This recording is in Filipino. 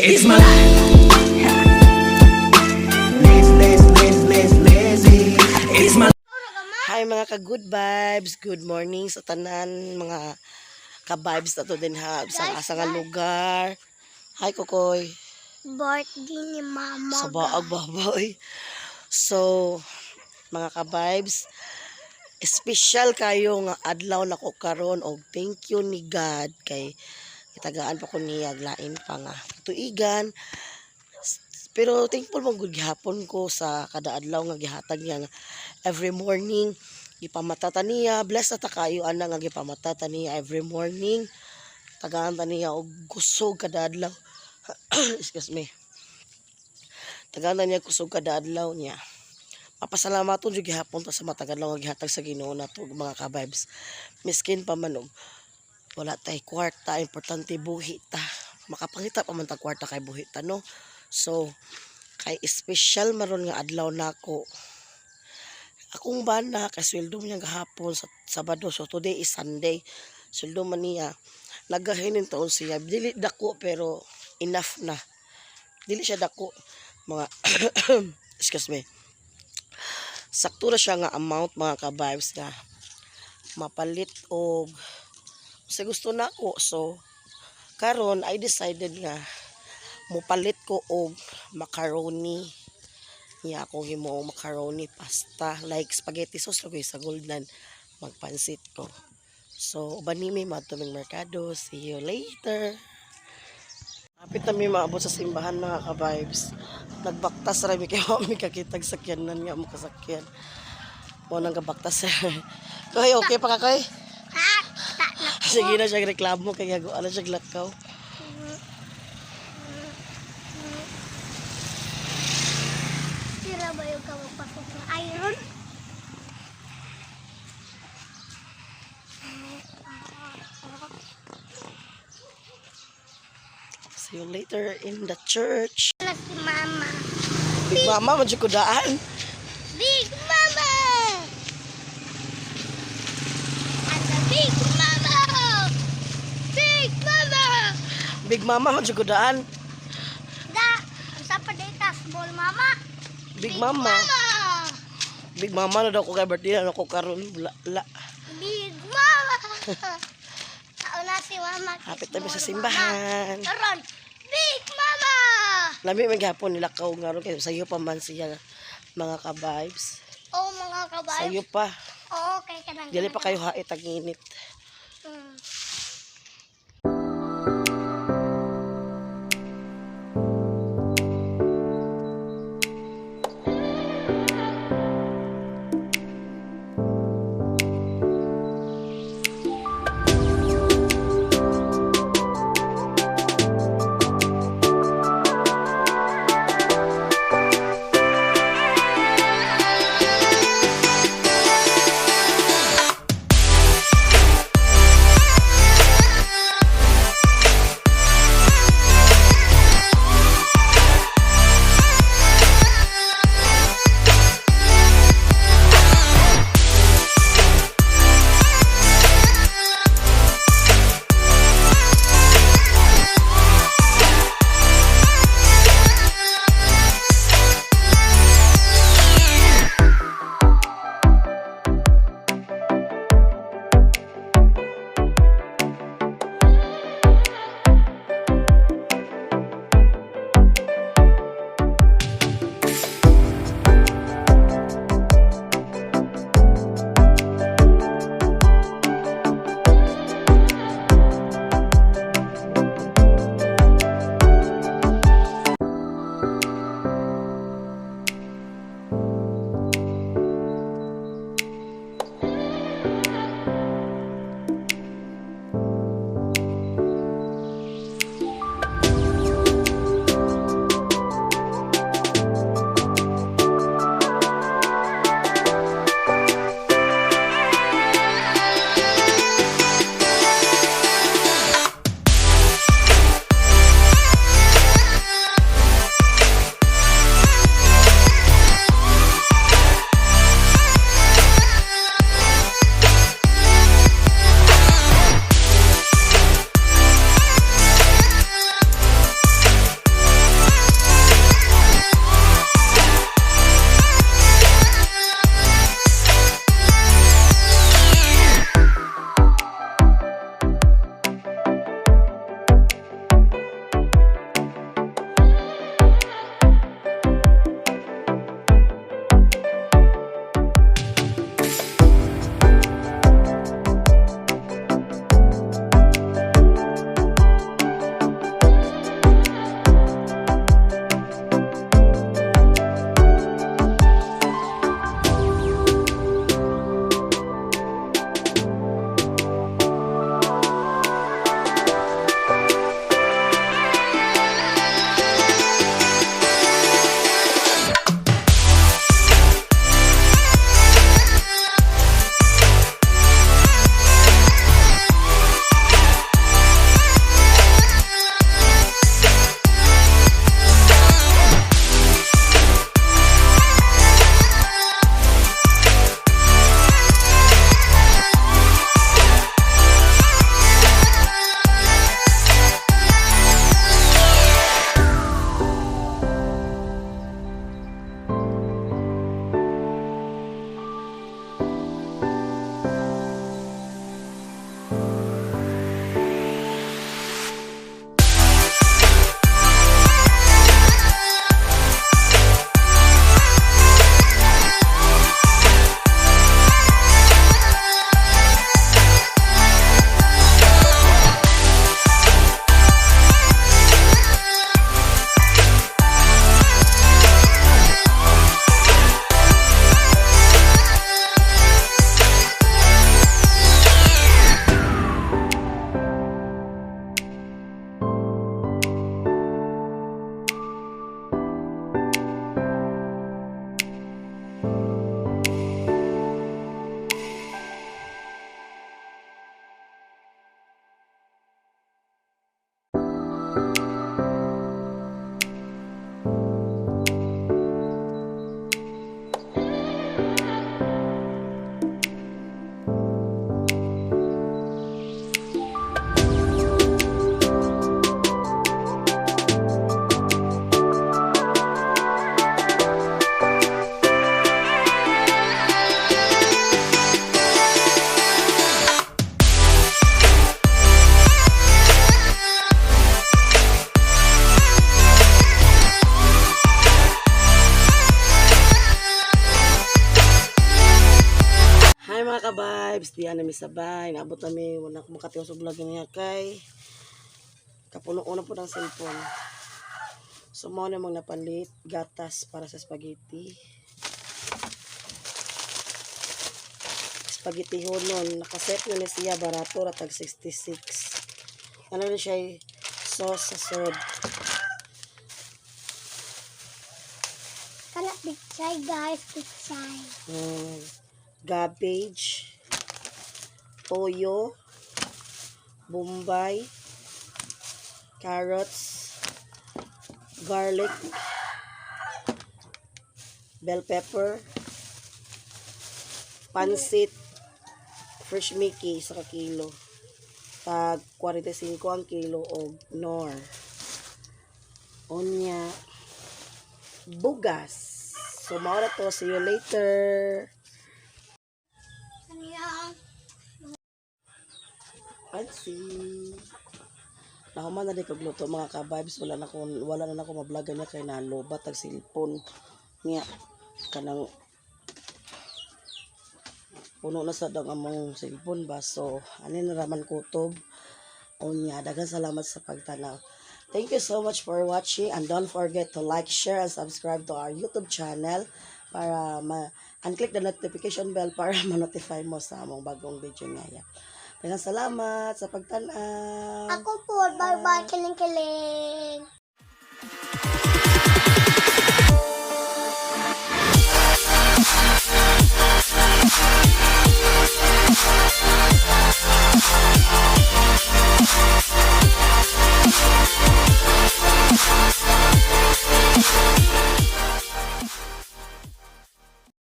It's my life. Lazy. It's my Hi mga ka-good vibes, good morning sa tanan mga ka-vibes na to din ha, sa asang lugar. Hi Kokoy. Birthday ni Mama. Sa baag baboy. So, mga ka-vibes, special kayo nga adlaw na ko karon og thank you ni God kay itagaan pa ko niya lain pa nga tuigan. Pero thankful mo gud gihapon ko sa kada adlaw nga gihatag niya nga every morning gipamatata niya, bless ta kayo ana nga gipamatata niya every morning. Tagaan ta niya og kusog kada adlaw. Excuse me. Tagaan na niya kusog kada adlaw niya. Mapasalamaton jud gihapon ta sa matagal nga gihatag sa Ginoo nato mga ka-vibes. Miskin pa man og wala tay kwarta, importante buhi ta. Makapangita pa man ta kwarta kay buhi ta no. So kay special maron nga adlaw nako. Akong bana kay sweldo niya gahapon sa Sabado, so today is Sunday. Sweldo man niya. Nagahinin taon siya. Dili dako pero enough na. Dili siya dako mga excuse me. Sakto na siya nga amount mga ka-vibes nga mapalit og sa gusto nako. So karon I decided nga mopalit ko og macaroni. Niya akong himo macaroni pasta like spaghetti sauce lagi sa Golden magpansit ko. So uban nimi madtuming merkado. See you later. Kapit na mi maabot sa simbahan mga ka-vibes. Nagbaktas ra mi kay mi kakitag sakyanan nga mo kasakyan. Mo nang gabaktas. Kay okay pa ka kay? Sige na siya reklamo kay gago ala siya glakaw. Tira ba yung kamapasok ng iron? See you later in the church. Wala si Mama. Big Mama, madyo ko daan. Big Mama! Ano, Big Mama! Big Mama! Big Mama, madyo ko daan. Da! Sa paditas, ball Mama! Big Mama. Big Mama na daw ko kay birthday na ako karon. La. Big Mama! Nauna si Mama. Hapit na sa simbahan. Karon, Big Mama! Lami may gihapon nila kaw nga ron kay sayo pa man siya mga ka-vibes. Oh, mga kabay. Sayo pa. Oo, kay kanang. Dili pa kayo hait ang init. ka-vibes, diyan na mi sabay. Naabot kami, wala ko makatiwas sa vlog niya kay kapuno-uno po ng cellphone. So, mo na mong napalit, gatas para sa spaghetti. Spaghetti honon, nakaset yun siya, barato, ratag 66. Ano na siya, sauce sa sod. Kana pichay guys, pichay. Cabbage, toyo, bombay, carrots, garlic, bell pepper, pansit, fresh Mickey sa kilo. Tag 45 ang kilo og nor. Onya, bugas. So, mao na to. See you later. Kanya. Pansi. Nahuman na di kog luto mga ka-vibes. Wala na ako mablagan niya kay nalobat ang cellphone niya. Kanang puno na sa dang among cellphone ba. So, anin raman kutob. O niya, daghang salamat sa pagtanaw. Thank you so much for watching and don't forget to like, share, and subscribe to our YouTube channel para and click the notification bell para ma-notify mo sa among bagong video ngayon. Daghang salamat sa pagtanaw. Ako po, bye-bye, kiling-kiling.